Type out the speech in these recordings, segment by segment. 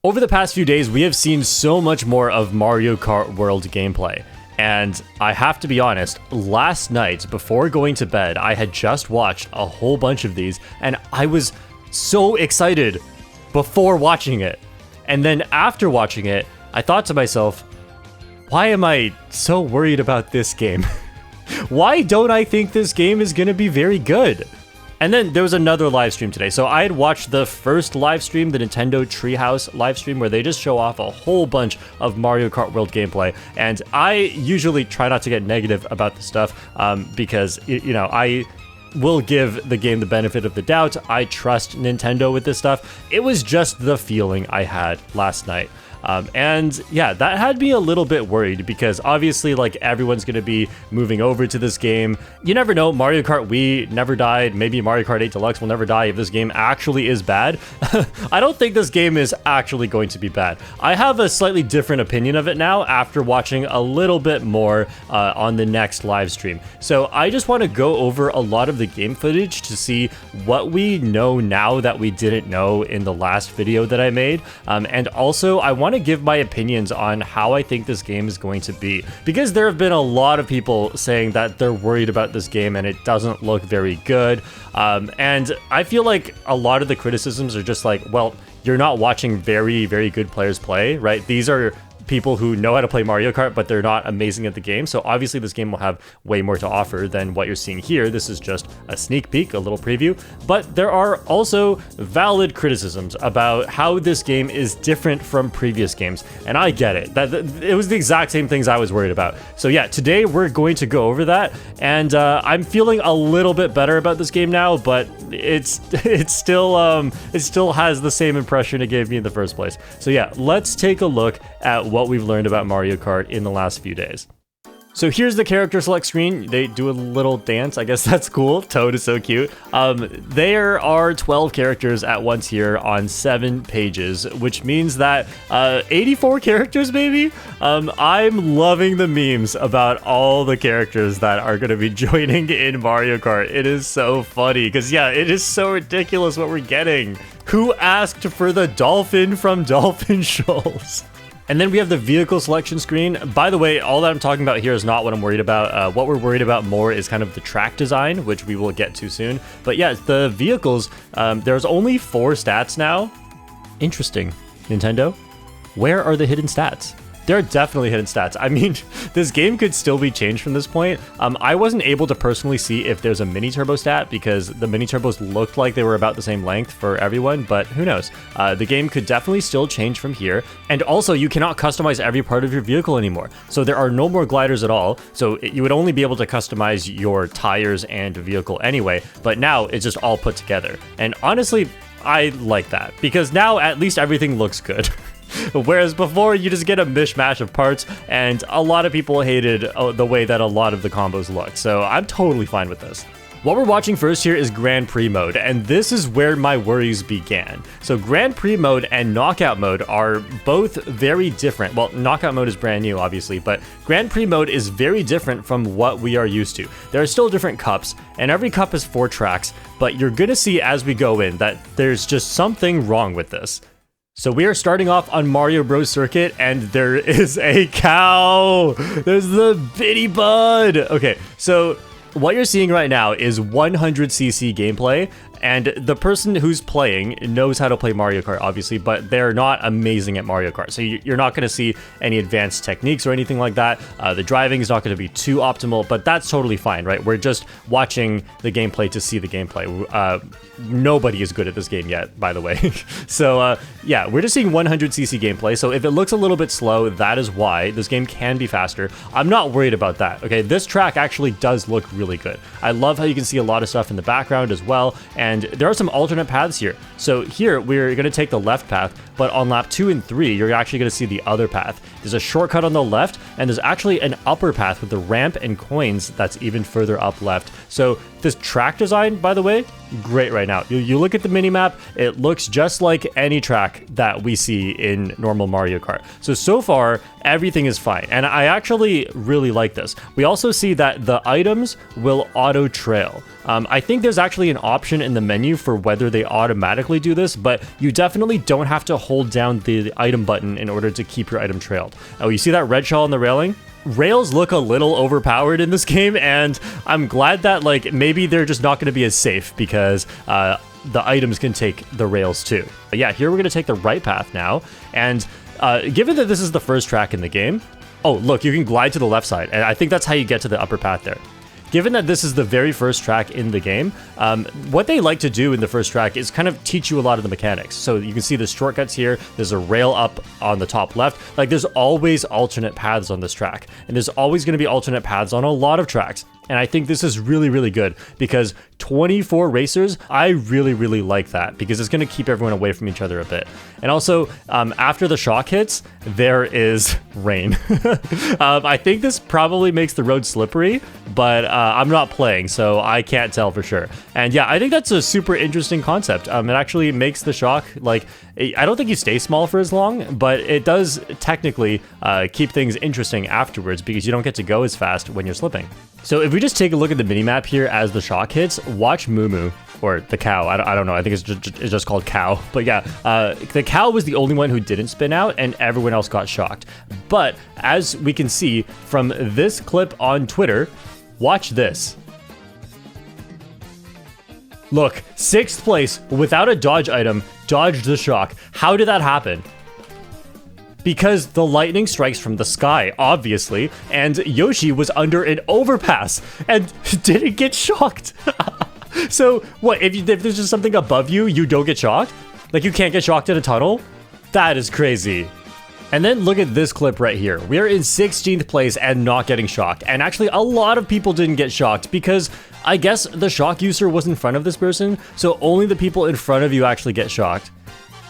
Over the past few days, we have seen so much more of Mario Kart World gameplay. And I have to be honest, last night, before going to bed, I had just watched a whole bunch of these, and I was so excited before watching it. And then after watching it, I thought to myself, why am I so worried about this game? Why don't I think this game is going to be very good? And then there was another live stream today. So I had watched the first live stream, the Nintendo Treehouse live stream, where they just show off a whole bunch of Mario Kart World gameplay. And I usually try not to get negative about the stuff because, you know, I will give the game the benefit of the doubt. I trust Nintendo with this stuff. It was just the feeling I had last night. And yeah, that had me a little bit worried because obviously, like, everyone's going to be moving over to this game. You never know, Mario Kart Wii never died. Maybe Mario Kart 8 Deluxe will never die if this game actually is bad. I don't think this game is actually going to be bad. I have a slightly different opinion of it now after watching a little bit more on the next live stream. So I just want to go over a lot of the game footage to see what we know now that we didn't know in the last video that I made. And also, I want to give my opinions on how I think this game is going to be, because there have been a lot of people saying that they're worried about this game and it doesn't look very good. And I feel like a lot of the criticisms are just like, well, you're not watching very, very good players play, right? These are people who know how to play Mario Kart, but they're not amazing at the game. So obviously this game will have way more to offer than what you're seeing here. This is just a sneak peek, a little preview. But there are also valid criticisms about how this game is different from previous games. And I get it. It was the exact same things I was worried about. So yeah, today we're going to go over that. And I'm feeling a little bit better about this game now, but it still has the same impression it gave me in the first place. So yeah, let's take a look at what we've learned about Mario Kart in the last few days. So here's the character select screen. They do a little dance. I guess that's cool. Toad is so cute. There are 12 characters at once here on 7 pages, which means that 84 characters maybe? I'm loving the memes about all the characters that are going to be joining in Mario Kart. It is so funny because, yeah, it is so ridiculous what we're getting. Who asked for the dolphin from Dolphin Shoals? And then we have the vehicle selection screen. By the way, all that I'm talking about here is not what I'm worried about. What we're worried about more is kind of the track design, which we will get to soon. But yeah, the vehicles, there's only 4 stats now. Interesting. Nintendo, where are the hidden stats? There are definitely hidden stats. I mean, this game could still be changed from this point. I wasn't able to personally see if there's a mini turbo stat because the mini turbos looked like they were about the same length for everyone, but who knows? The game could definitely still change from here. And also, you cannot customize every part of your vehicle anymore. So there are no more gliders at all. So you would only be able to customize your tires and vehicle anyway, but now it's just all put together. And honestly, I like that because now at least everything looks good. Whereas before, you just get a mishmash of parts, and a lot of people hated the way that a lot of the combos looked. So I'm totally fine with this. What we're watching first here is Grand Prix mode, and this is where my worries began. So Grand Prix mode and Knockout mode are both very different. Well, Knockout mode is brand new, obviously, but Grand Prix mode is very different from what we are used to. There are still different cups, and every cup has 4 tracks, but you're gonna see as we go in that there's just something wrong with this. So we are starting off on Mario Bros. Circuit, and there is a cow! There's the bitty bud! Okay, so what you're seeing right now is 100cc gameplay, and the person who's playing knows how to play Mario Kart, obviously, but they're not amazing at Mario Kart. So you're not going to see any advanced techniques or anything like that. The driving is not going to be too optimal, but that's totally fine, right? We're just watching the gameplay to see the gameplay. Nobody is good at this game yet, by the way. So yeah, we're just seeing 100cc gameplay. So if it looks a little bit slow, that is why. This game can be faster. I'm not worried about that. Okay, this track actually does look really good. I love how you can see a lot of stuff in the background as well. And there are some alternate paths here. So here, we're going to take the left path, but on lap 2 and 3, you're actually going to see the other path. There's a shortcut on the left, and there's actually an upper path with the ramp and coins that's even further up left. So This track design, by the way, great right now. You look at the minimap, it looks just like any track that we see in normal Mario Kart. So far, everything is fine. And I actually really like this. We also see that the items will auto trail. I think there's actually an option in the menu for whether they automatically do this, but you definitely don't have to hold down the item button in order to keep your item trailed. Oh, you see that red shell on the railing? Rails look a little overpowered in this game, and I'm glad that like maybe they're just not going to be as safe because the items can take the rails too. But yeah, here we're going to take the right path now, and given that this is the first track in the game, oh look, you can glide to the left side, and I think that's how you get to the upper path there. Given that this is the very first track in the game, what they like to do in the first track is kind of teach you a lot of the mechanics. So you can see the shortcuts here. There's a rail up on the top left. Like there's always alternate paths on this track. And there's always going to be alternate paths on a lot of tracks. And I think this is really, really good because 24 racers, I really, really like that because it's going to keep everyone away from each other a bit. And also, after the shock hits, there is rain. I think this probably makes the road slippery, but I'm not playing, so I can't tell for sure. And yeah, I think that's a super interesting concept. It actually makes the shock, like, I don't think you stay small for as long, but it does technically keep things interesting afterwards because you don't get to go as fast when you're slipping. So if we just take a look at the minimap here as the shock hits, watch Moo, or the cow. I don't know. I think it's just called cow. But yeah, the cow was the only one who didn't spin out and everyone else got shocked. But as we can see from this clip on Twitter, watch this. Look, 6th place without a dodge item, dodged the shock. How did that happen? Because the lightning strikes from the sky, obviously, and Yoshi was under an overpass and didn't get shocked. So what, if there's just something above you, you don't get shocked? Like you can't get shocked in a tunnel? That is crazy. And then look at this clip right here. We are in 16th place and not getting shocked. And actually a lot of people didn't get shocked because I guess the shock user was in front of this person, so only the people in front of you actually get shocked.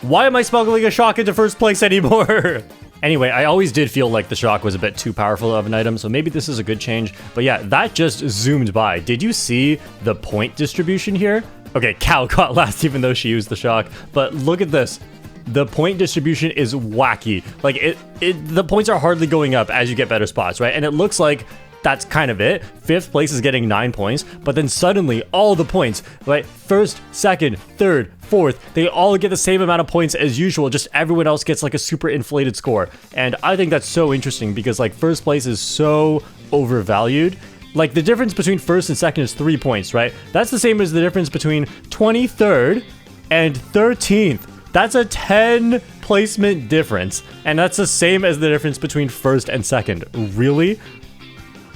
Why am I smuggling a shock into first place anymore? Anyway, I always did feel like the shock was a bit too powerful of an item, so maybe this is a good change. But yeah, that just zoomed by. Did you see the point distribution here? Okay, cow got last even though she used the shock, but look at this. The point distribution is wacky. Like the points are hardly going up as you get better spots, right? And it looks like that's kind of it. 5th place is getting 9 points, but then suddenly all the points, right? 1st, 2nd, 3rd, 4th, they all get the same amount of points as usual, just everyone else gets like a super inflated score. And I think that's so interesting because like 1st place is so overvalued. Like the difference between 1st and 2nd is 3 points, right? That's the same as the difference between 23rd and 13th. That's a 10 placement difference. And that's the same as the difference between 1st and 2nd. Really?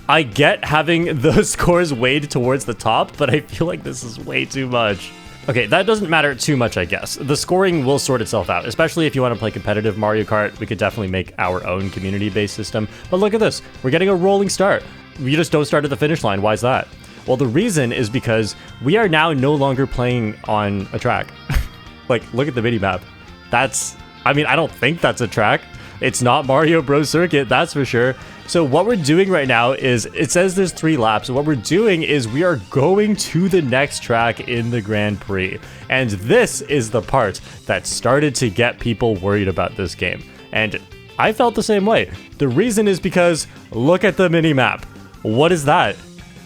I get having the scores weighed towards the top, but I feel like this is way too much. Okay, that doesn't matter too much, I guess. The scoring will sort itself out, especially if you want to play competitive Mario Kart. We could definitely make our own community-based system. But look at this. We're getting a rolling start. We just don't start at the finish line. Why is that? Well, the reason is because we are now no longer playing on a track. Like, look at the mini-map. I mean, I don't think that's a track. It's not Mario Bros. Circuit, that's for sure. So what we're doing right now is, it says there's 3 laps. What we're doing is we are going to the next track in the Grand Prix. And this is the part that started to get people worried about this game. And I felt the same way. The reason is because look at the mini-map. What is that?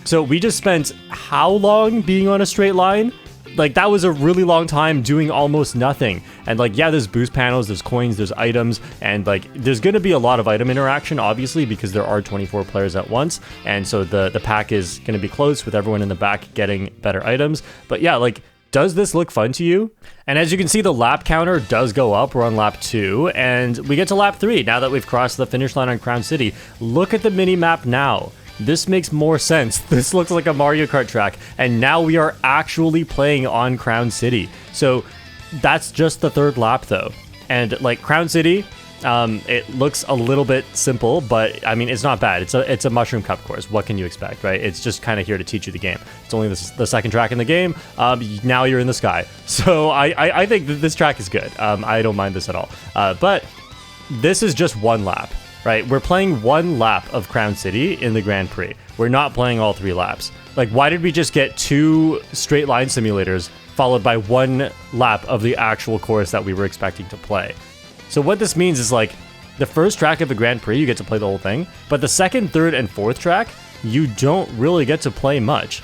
So we just spent how long being on a straight line? Like, that was a really long time doing almost nothing. And like, yeah, there's boost panels, there's coins, there's items, and like, there's gonna be a lot of item interaction, obviously, because there are 24 players at once. And so the pack is gonna be close with everyone in the back getting better items. But yeah, like, does this look fun to you? And as you can see, the lap counter does go up. We're on lap 2, and we get to lap 3 now that we've crossed the finish line on Crown City. Look at the mini map now. This makes more sense. This looks like a Mario Kart track, and now we are actually playing on Crown City. So that's just the 3rd lap though. And like Crown City, it looks a little bit simple, but I mean, it's not bad. It's a Mushroom Cup course. What can you expect, right? It's just kind of here to teach you the game. It's only the 2nd track in the game. Now you're in the sky. So I think that this track is good. I don't mind this at all. But this is just 1 lap. right? We're playing 1 lap of Crown City in the Grand Prix. We're not playing all 3 laps. Like, why did we just get 2 straight line simulators followed by 1 lap of the actual course that we were expecting to play? So what this means is, like, the first track of the Grand Prix, you get to play the whole thing, but the second, third, and fourth track, you don't really get to play much.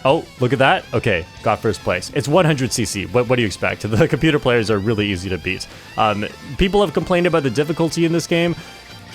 Oh, look at that. Okay, got first place. It's 100cc. What do you expect? The computer players are really easy to beat. People have complained about the difficulty in this game.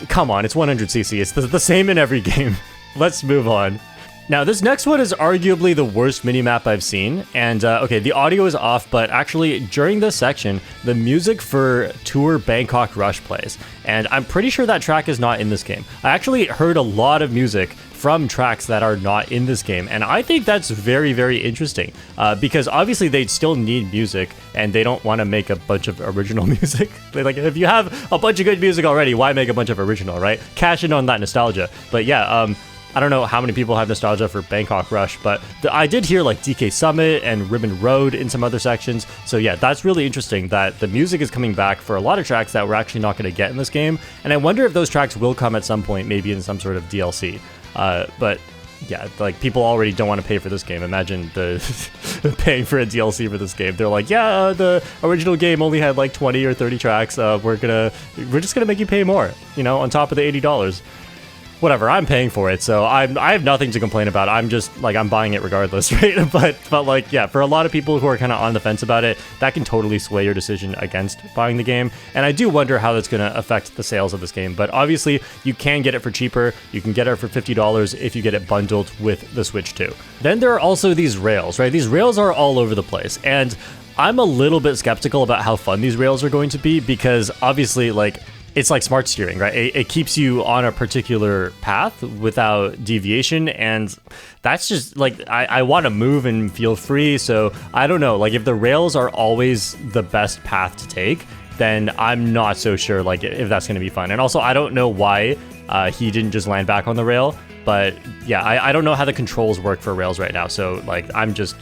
Come on, it's 100cc. It's the same in every game. Let's move on. Now, this next one is arguably the worst minimap I've seen, and okay, the audio is off, but actually, during this section, the music for Tour Bangkok Rush plays, and I'm pretty sure that track is not in this game. I actually heard a lot of music from tracks that are not in this game, and I think that's very, very interesting, because obviously they still need music, and they don't want to make a bunch of original music. Like, if you have a bunch of good music already, why make a bunch of original, right? Cash in on that nostalgia. But yeah, I don't know how many people have nostalgia for Bangkok Rush, but I did hear like DK Summit and Ribbon Road in some other sections. So yeah, that's really interesting that the music is coming back for a lot of tracks that we're actually not going to get in this game. And I wonder if those tracks will come at some point, maybe in some sort of DLC. But yeah, like people already don't want to pay for this game. Imagine the paying for a DLC for this game. They're like, yeah, the original game only had like 20 or 30 tracks. We're just gonna make you pay more, you know, on top of the $80. Whatever, I'm paying for it, so I have nothing to complain about. I'm just, like, I'm buying it regardless, right? But like, yeah, for a lot of people who are kind of on the fence about it, that can totally sway your decision against buying the game. And I do wonder how that's going to affect the sales of this game. But obviously, you can get it for cheaper. You can get it for $50 if you get it bundled with the Switch 2. Then there are also these rails, right? These rails are all over the place. And I'm a little bit skeptical about how fun these rails are going to be because obviously, like, it's like smart steering, right? It keeps you on a particular path without deviation, and that's just like I want to move and feel free. So I don't know, like if the rails are always the best path to take, then I'm not so sure like if that's going to be fun. And also, I don't know why he didn't just land back on the rail. But yeah, I don't know how the controls work for rails right now, so like I'm just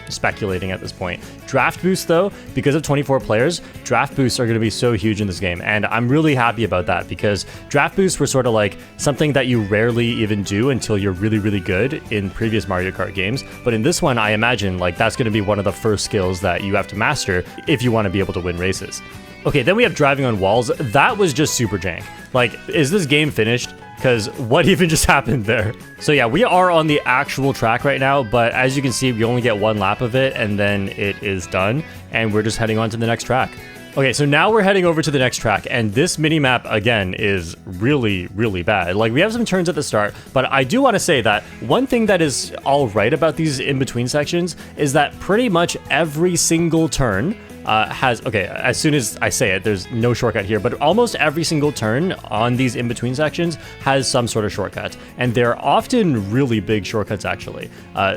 speculating at this point. Draft boosts though, because of 24 players, draft boosts are going to be so huge in this game, and I'm really happy about that because draft boosts were sort of like something that you rarely even do until you're really, really good in previous Mario Kart games. But in this one, I imagine like that's going to be one of the first skills that you have to master if you want to be able to win races. Okay, then we have driving on walls. That was just super jank. Like, is this game finished? Because what even just happened there? So yeah, we are on the actual track right now, but as you can see, we only get 1 lap of it and then it is done, and we're just heading on to the next track. Okay, so now we're heading over to the next track, and this mini-map, again, is really, really bad. Like, we have some turns at the start, but I do want to say that one thing that is all right about these in-between sections is that pretty much every single turn okay, as soon as I say it, there's no shortcut here, but almost every single turn on these in-between sections has some sort of shortcut, and they're often really big shortcuts, actually.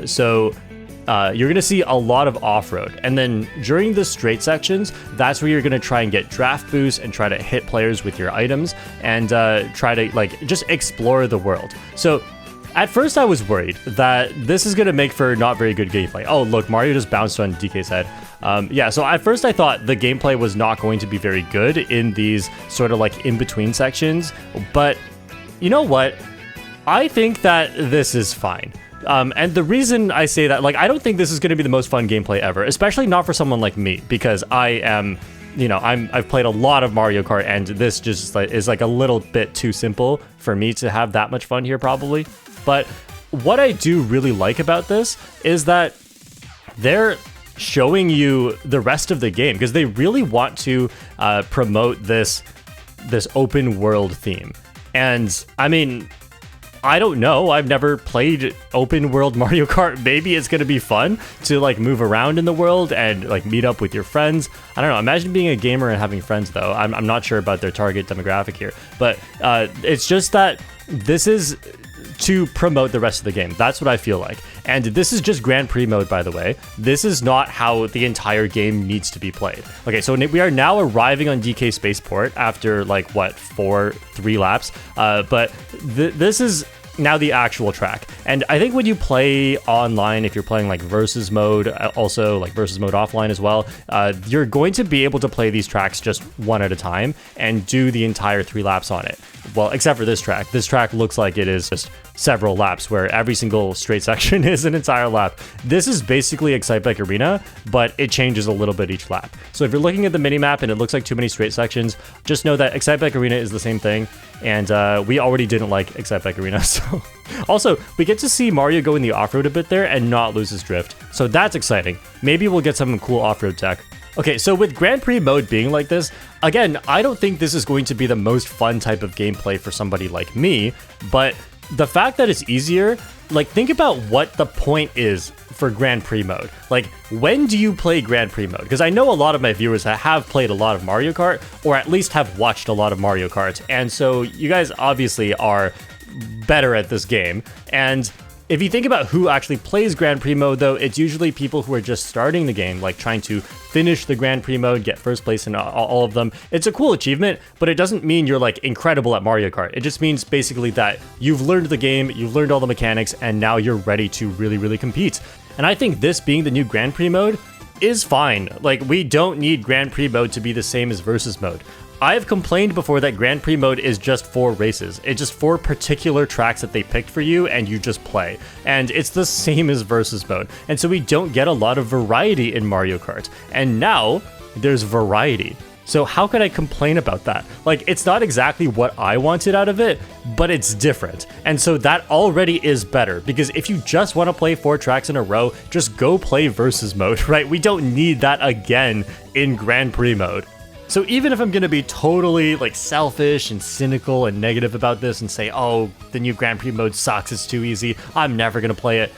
So you're going to see a lot of off-road, and then during the straight sections, that's where you're going to try and get draft boosts and try to hit players with your items and try to, like, just explore the world. So at first I was worried that this is going to make for not very good gameplay. Oh, look, Mario just bounced on DK's head. Yeah, so at first I thought the gameplay was not going to be very good in these sort of like in-between sections, but you know what? I think that this is fine. And the reason I say that, like, I don't think this is going to be the most fun gameplay ever, especially not for someone like me, because I am, you know, I've played a lot of Mario Kart, and this just like, is like a little bit too simple for me to have that much fun here, probably. But what I do really like about this is that they're showing you the rest of the game, because they really want to promote this open world theme. And I mean, I don't know, I've never played open world Mario Kart. Maybe it's gonna be fun to like move around in the world and like meet up with your friends. I don't know, imagine being a gamer and having friends though. I'm not sure about their target demographic here, but it's just that this is to promote the rest of the game. That's what I feel like. And this is just Grand Prix mode, by the way. This is not how the entire game needs to be played. Okay, so we are now arriving on DK Spaceport after like, what, 3 laps? But this is now the actual track. And I think when you play online, if you're playing like versus mode, also like versus mode offline as well, you're going to be able to play these tracks just one at a time and do the entire 3 laps on it. Well, except for this track. This track looks like it is just several laps where every single straight section is an entire lap. This is basically Excitebike Arena, but it changes a little bit each lap. So if you're looking at the minimap and it looks like too many straight sections, just know that Excitebike Arena is the same thing. And we already didn't like Excitebike Arena. So also, we get to see Mario go in the off-road a bit there and not lose his drift. So that's exciting. Maybe we'll get some cool off-road tech. Okay, so with Grand Prix mode being like this, again, I don't think this is going to be the most fun type of gameplay for somebody like me, but the fact that it's easier, like, think about what the point is for Grand Prix mode. Like, when do you play Grand Prix mode? Because I know a lot of my viewers have played a lot of Mario Kart, or at least have watched a lot of Mario Kart, and so you guys obviously are better at this game, and if you think about who actually plays Grand Prix mode, though, it's usually people who are just starting the game, like trying to finish the Grand Prix mode, get first place in all of them. It's a cool achievement, but it doesn't mean you're like incredible at Mario Kart. It just means basically that you've learned the game, you've learned all the mechanics, and now you're ready to really, really compete. And I think this being the new Grand Prix mode is fine. Like, we don't need Grand Prix mode to be the same as versus mode. I've complained before that Grand Prix mode is just 4 races. It's just 4 particular tracks that they picked for you and you just play. And it's the same as versus mode. And so we don't get a lot of variety in Mario Kart. And now there's variety. So how could I complain about that? Like, it's not exactly what I wanted out of it, but it's different. And so that already is better, because if you just want to play 4 tracks in a row, just go play versus mode, right? We don't need that again in Grand Prix mode. So even if I'm going to be totally like selfish and cynical and negative about this and say, oh, the new Grand Prix mode sucks, it's too easy, I'm never going to play it.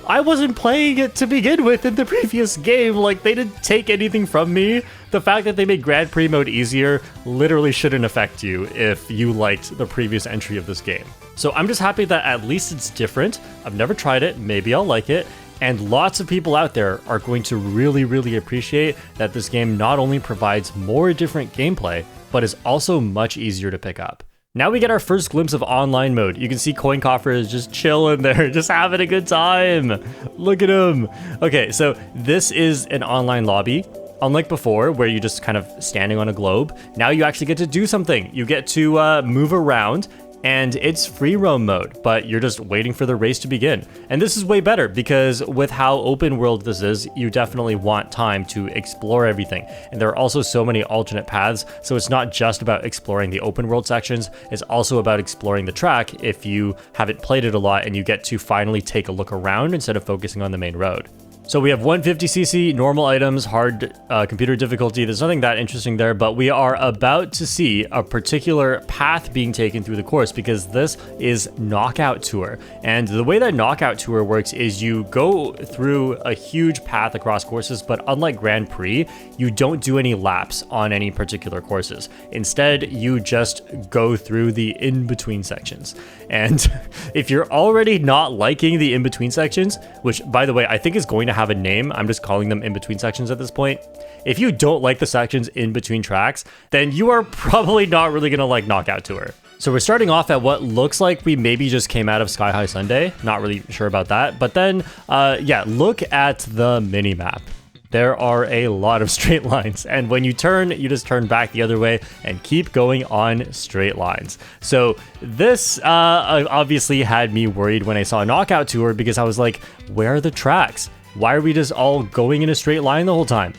I wasn't playing it to begin with in the previous game. Like, they didn't take anything from me. The fact that they made Grand Prix mode easier literally shouldn't affect you if you liked the previous entry of this game. So I'm just happy that at least it's different. I've never tried it. Maybe I'll like it. And lots of people out there are going to really, really appreciate that this game not only provides more different gameplay, but is also much easier to pick up. Now we get our first glimpse of online mode. You can see Coin Coffer is just chilling there, just having a good time. Look at him. Okay, so this is an online lobby. Unlike before, where you just kind of standing on a globe, now you actually get to do something. You get to move around, and it's free roam mode, but you're just waiting for the race to begin. And this is way better, because with how open world this is, you definitely want time to explore everything. And there are also so many alternate paths, so it's not just about exploring the open world sections, it's also about exploring the track if you haven't played it a lot and you get to finally take a look around instead of focusing on the main road. So we have 150cc, normal items, hard computer difficulty. There's nothing that interesting there, but we are about to see a particular path being taken through the course, because this is Knockout Tour. And the way that Knockout Tour works is you go through a huge path across courses, but unlike Grand Prix, you don't do any laps on any particular courses. Instead, you just go through the in-between sections. And if you're already not liking the in-between sections, which, by the way, I think is going to have a name, I'm just calling them in-between sections at this point. If you don't like the sections in between tracks, then you are probably not really gonna like Knockout Tour. So we're starting off at what looks like we maybe just came out of Sky High Sunday. Not really sure about that. But then, yeah, look at the mini-map. There are a lot of straight lines, and when you turn, you just turn back the other way and keep going on straight lines. So this obviously had me worried when I saw Knockout Tour, because I was like, where are the tracks? Why are we just all going in a straight line the whole time?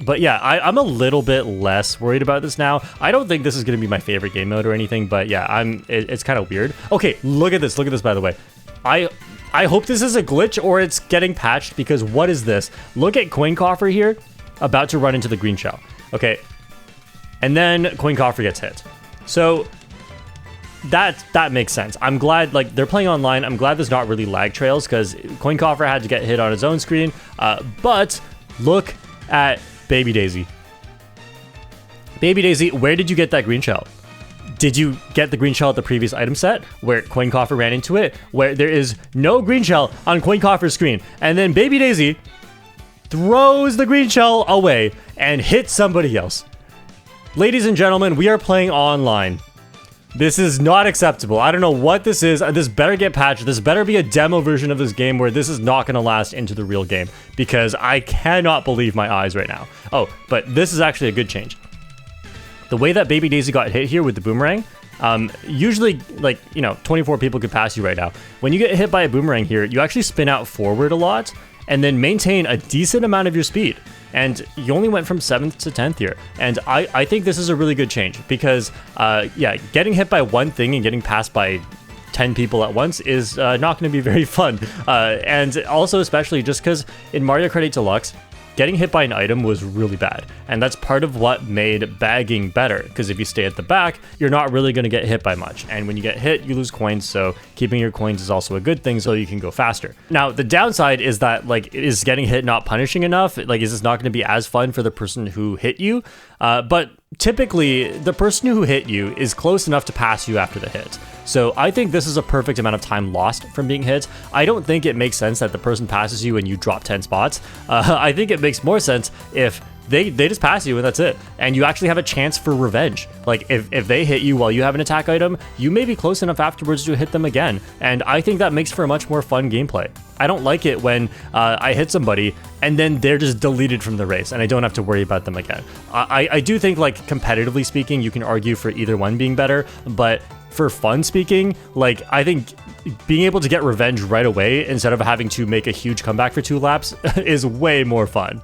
But yeah, I'm a little bit less worried about this now. I don't think this is going to be my favorite game mode or anything, but yeah, it's kind of weird. Okay, look at this, by the way. I hope this is a glitch or it's getting patched, because what is this? Look at Coin Coffer here, about to run into the green shell. Okay, and then Coin Coffer gets hit. So that makes sense. I'm glad, like, they're playing online. I'm glad there's not really lag trails, because Coin Coffer had to get hit on his own screen. But look at Baby Daisy. Baby Daisy, where did you get that green shell? Did you get the green shell at the previous item set where Coin Coffer ran into it, where there is no green shell on Coin Coffer's screen, and then Baby Daisy throws the green shell away and hits somebody else? Ladies and gentlemen, we are playing online. This is not acceptable. I don't know what this is. This better get patched. This better be a demo version of this game where this is not going to last into the real game, because I cannot believe my eyes right now. Oh, but this is actually a good change. The way that Baby Daisy got hit here with the boomerang, usually, like, 24 people could pass you right now. When you get hit by a boomerang here, you actually spin out forward a lot and then maintain a decent amount of your speed. And you only went from 7th to 10th here. And I think this is a really good change because, yeah, getting hit by one thing and getting passed by 10 people at once is not going to be very fun. And also, especially just because in Mario Kart 8 Deluxe, getting hit by an item was really bad. And that's part of what made bagging better, because if you stay at the back, you're not really going to get hit by much. And when you get hit, you lose coins, so keeping your coins is also a good thing so you can go faster. Now, the downside is that, like, is getting hit not punishing enough? Like, is this not going to be as fun for the person who hit you? But typically, the person who hit you is close enough to pass you after the hit. So I think this is a perfect amount of time lost from being hit. I don't think it makes sense that the person passes you and you drop 10 spots. I think it makes more sense if they just pass you and that's it. And you actually have a chance for revenge. Like, if they hit you while you have an attack item, you may be close enough afterwards to hit them again. And I think that makes for a much more fun gameplay. I don't like it when I hit somebody and then they're just deleted from the race and I don't have to worry about them again. I do think, like, competitively speaking, you can argue for either one being better, but for fun speaking, like, I think being able to get revenge right away instead of having to make a huge comeback for 2 laps is way more fun.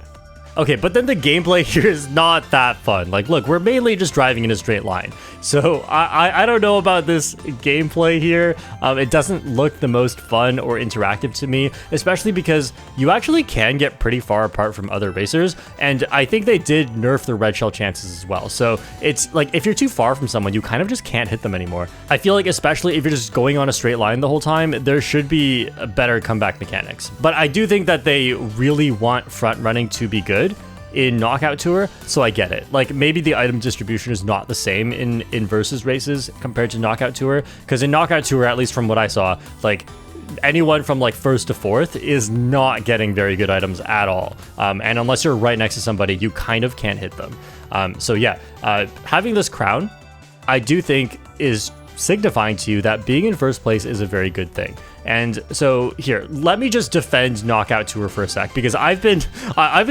Okay, but then the gameplay here is not that fun. Like, look, we're mainly just driving in a straight line. So I don't know about this gameplay here. It doesn't look the most fun or interactive to me, especially because you actually can get pretty far apart from other racers. And I think they did nerf the red shell chances as well. So it's like, if you're too far from someone, you kind of just can't hit them anymore. I feel like, especially if you're just going on a straight line the whole time, there should be better comeback mechanics. But I do think that they really want front running to be good in Knockout Tour, so I get it. Like, maybe the item distribution is not the same in versus races compared to Knockout Tour, because in Knockout Tour, at least from what I saw, like, anyone from like 1st to 4th is not getting very good items at all. And unless you're right next to somebody, you kind of can't hit them. So yeah, having this crown, I do think is signifying to you that being in first place is a very good thing. And so here, let me just defend Knockout Tour for a sec, because I've been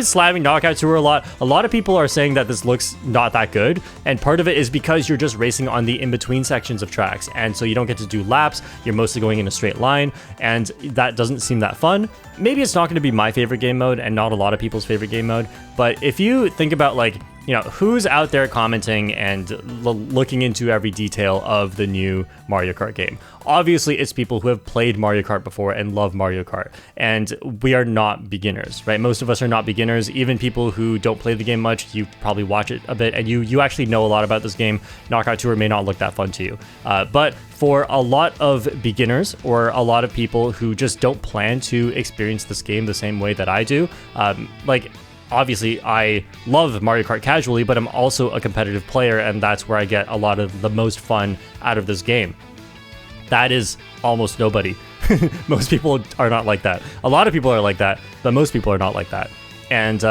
slamming Knockout Tour a lot. A lot of people are saying that this looks not that good, and part of it is because you're just racing on the in-between sections of tracks, and so you don't get to do laps. You're mostly going in a straight line, and that doesn't seem that fun. Maybe it's not going to be my favorite game mode and not a lot of people's favorite game mode, but if you think about, like, you know, who's out there commenting and looking into every detail of the new Mario Kart game? Obviously, it's people who have played Mario Kart before and love Mario Kart. And we are not beginners, right? Most of us are not beginners. Even people who don't play the game much, you probably watch it a bit and you actually know a lot about this game. Knockout Tour may not look that fun to you. But for a lot of beginners or a lot of people who just don't plan to experience this game the same way that I do, like, obviously, I love Mario Kart casually, but I'm also a competitive player, and that's where I get a lot of the most fun out of this game. That is almost nobody. Most people are not like that. A lot of people are like that, but most people are not like that. And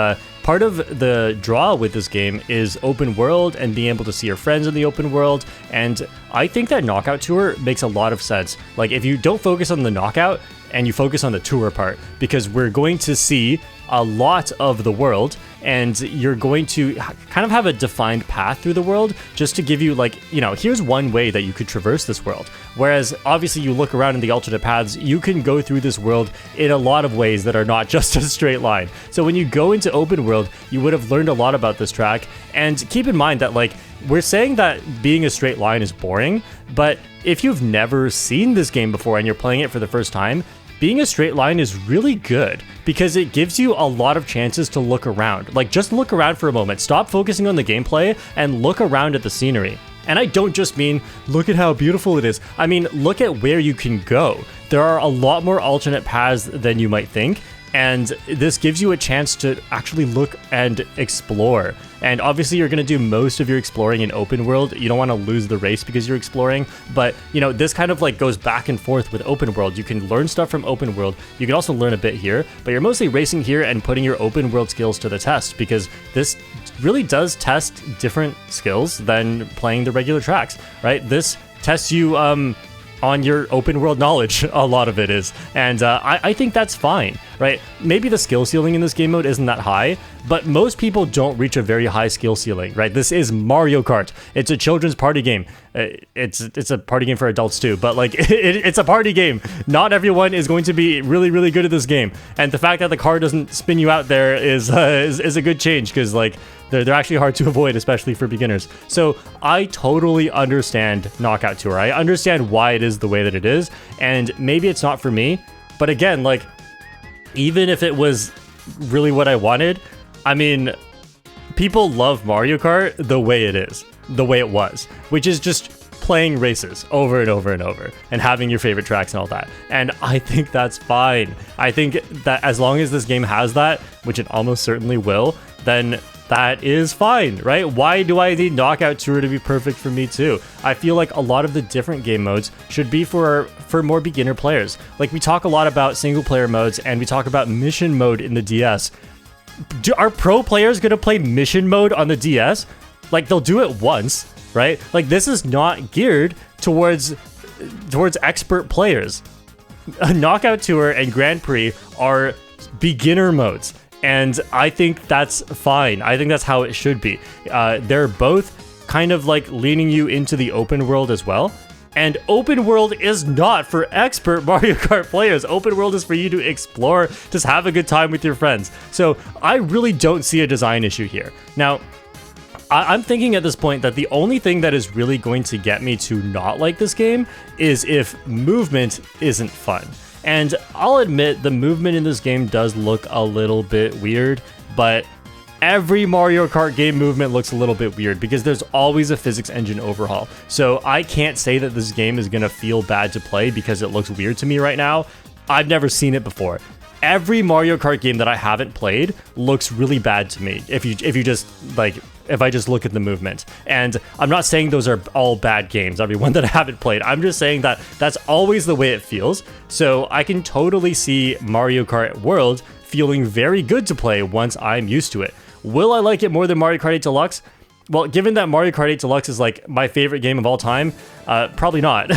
part of the draw with this game is open world and being able to see your friends in the open world. And I think that Knockout Tour makes a lot of sense. Like, if you don't focus on the knockout and you focus on the tour part, because we're going to see a lot of the world, and you're going to kind of have a defined path through the world just to give you, like, you know, here's one way that you could traverse this world. Whereas obviously you look around in the alternate paths, you can go through this world in a lot of ways that are not just a straight line. So when you go into open world, you would have learned a lot about this track. And keep in mind that, like, we're saying that being a straight line is boring, but if you've never seen this game before and you're playing it for the first time, being a straight line is really good because it gives you a lot of chances to look around. Like, just look around for a moment. Stop focusing on the gameplay and look around at the scenery. And I don't just mean, look at how beautiful it is. I mean, look at where you can go. There are a lot more alternate paths than you might think. And this gives you a chance to actually look and explore. And obviously you're going to do most of your exploring in open world. You don't want to lose the race because you're exploring, but you know, this kind of like goes back and forth with open world. You can learn stuff from open world. You can also learn a bit here, but you're mostly racing here and putting your open world skills to the test, because this really does test different skills than playing the regular tracks, right? This tests you on your open world knowledge. A lot of it is, and I think that's fine, right? Maybe the skill ceiling in this game mode isn't that high, but most people don't reach a very high skill ceiling, right? This is Mario Kart. It's a children's party game. It's a party game for adults too, but like it's a party game. Not everyone is going to be really, really good at this game, and the fact that the car doesn't spin you out there is a good change, because like they're actually hard to avoid, especially for beginners. So I totally understand Knockout Tour. I understand why it is the way that it is, and maybe it's not for me, but again, like, even if it was really what I wanted, I mean, people love Mario Kart the way it is, the way it was, which is just playing races over and over and over and having your favorite tracks and all that. And I think that's fine. I think that as long as this game has that, which it almost certainly will, then that is fine, right? Why do I need Knockout Tour to be perfect for me too? I feel like a lot of the different game modes should be for more beginner players. Like, we talk a lot about single player modes and we talk about mission mode in the DS. Are pro players gonna play mission mode on the DS? Like, they'll do it once, right? Like, this is not geared towards expert players. Knockout Tour and Grand Prix are beginner modes, and I think that's fine. I think that's how it should be. They're both kind of like leaning you into the open world as well. And open world is not for expert Mario Kart players. Open world is for you to explore, just have a good time with your friends. So I really don't see a design issue here. Now, I'm thinking at this point that the only thing that is really going to get me to not like this game is if movement isn't fun. And I'll admit the movement in this game does look a little bit weird, but every Mario Kart game movement looks a little bit weird because there's always a physics engine overhaul. So I can't say that this game is going to feel bad to play because it looks weird to me right now. I've never seen it before. Every Mario Kart game that I haven't played looks really bad to me if I just look at the movement. And I'm not saying those are all bad games, everyone that I haven't played. I'm just saying that that's always the way it feels. So I can totally see Mario Kart World feeling very good to play once I'm used to it. Will I like it more than Mario Kart 8 Deluxe? Well, given that Mario Kart 8 Deluxe is like my favorite game of all time, probably not.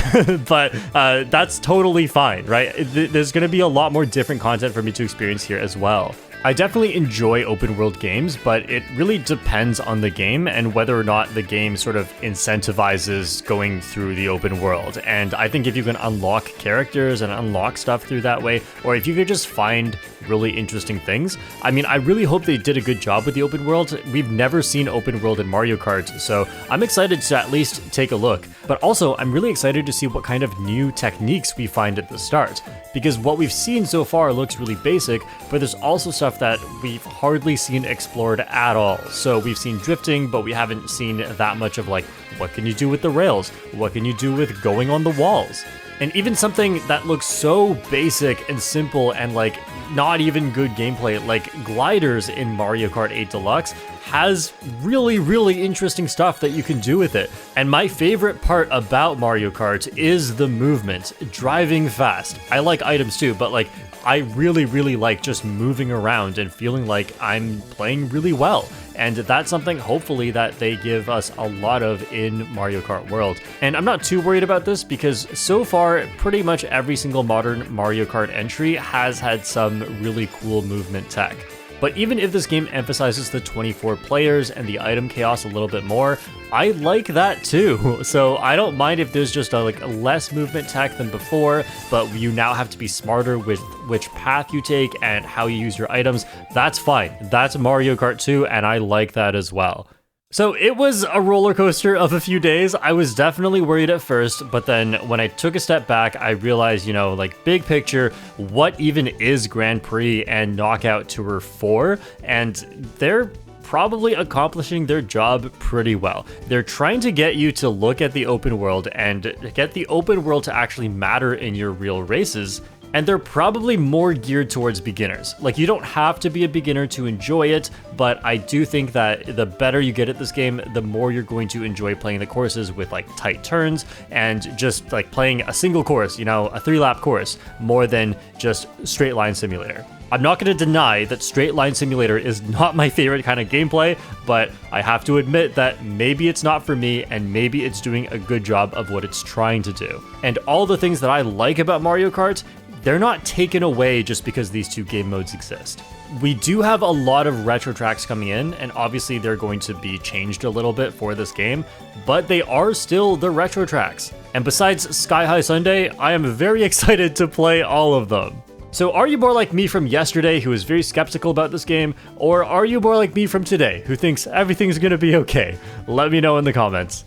But that's totally fine, right? There's going to be a lot more different content for me to experience here as well. I definitely enjoy open world games, but it really depends on the game and whether or not the game sort of incentivizes going through the open world. And I think if you can unlock characters and unlock stuff through that way, or if you could just find really interesting things, I mean, I really hope they did a good job with the open world. We've never seen open world in Mario Kart, so I'm excited to at least take a look. But also, I'm really excited to see what kind of new techniques we find at the start, because what we've seen so far looks really basic, but there's also stuff that we've hardly seen explored at all. So we've seen drifting, but we haven't seen that much of like, what can you do with the rails? What can you do with going on the walls? And even something that looks so basic and simple and like not even good gameplay, like gliders in Mario Kart 8 Deluxe, has really, really interesting stuff that you can do with it. And my favorite part about Mario Kart is the movement, driving fast. I like items too, but like I really, really like just moving around and feeling like I'm playing really well. And that's something, hopefully, that they give us a lot of in Mario Kart World. And I'm not too worried about this because so far, pretty much every single modern Mario Kart entry has had some really cool movement tech. But even if this game emphasizes the 24 players and the item chaos a little bit more, I like that too. So I don't mind if there's just a less movement tech than before, but you now have to be smarter with which path you take and how you use your items. That's fine. That's Mario Kart 2, and I like that as well. So it was a roller coaster of a few days. I was definitely worried at first, but then when I took a step back, I realized, you know, like big picture, what even is Grand Prix and Knockout Tour for? And they're probably accomplishing their job pretty well. They're trying to get you to look at the open world and get the open world to actually matter in your real races. And they're probably more geared towards beginners. Like, you don't have to be a beginner to enjoy it, but I do think that the better you get at this game, the more you're going to enjoy playing the courses with like tight turns and just like playing a single course, you know, a 3-lap course, more than just straight line simulator. I'm not going to deny that Straight Line Simulator is not my favorite kind of gameplay, but I have to admit that maybe it's not for me and maybe it's doing a good job of what it's trying to do. And all the things that I like about Mario Kart, they're not taken away just because these two game modes exist. We do have a lot of retro tracks coming in, and obviously they're going to be changed a little bit for this game, but they are still the retro tracks. And besides Sky High Sunday, I am very excited to play all of them. So are you more like me from yesterday, who is very skeptical about this game, or are you more like me from today, who thinks everything's gonna be okay? Let me know in the comments.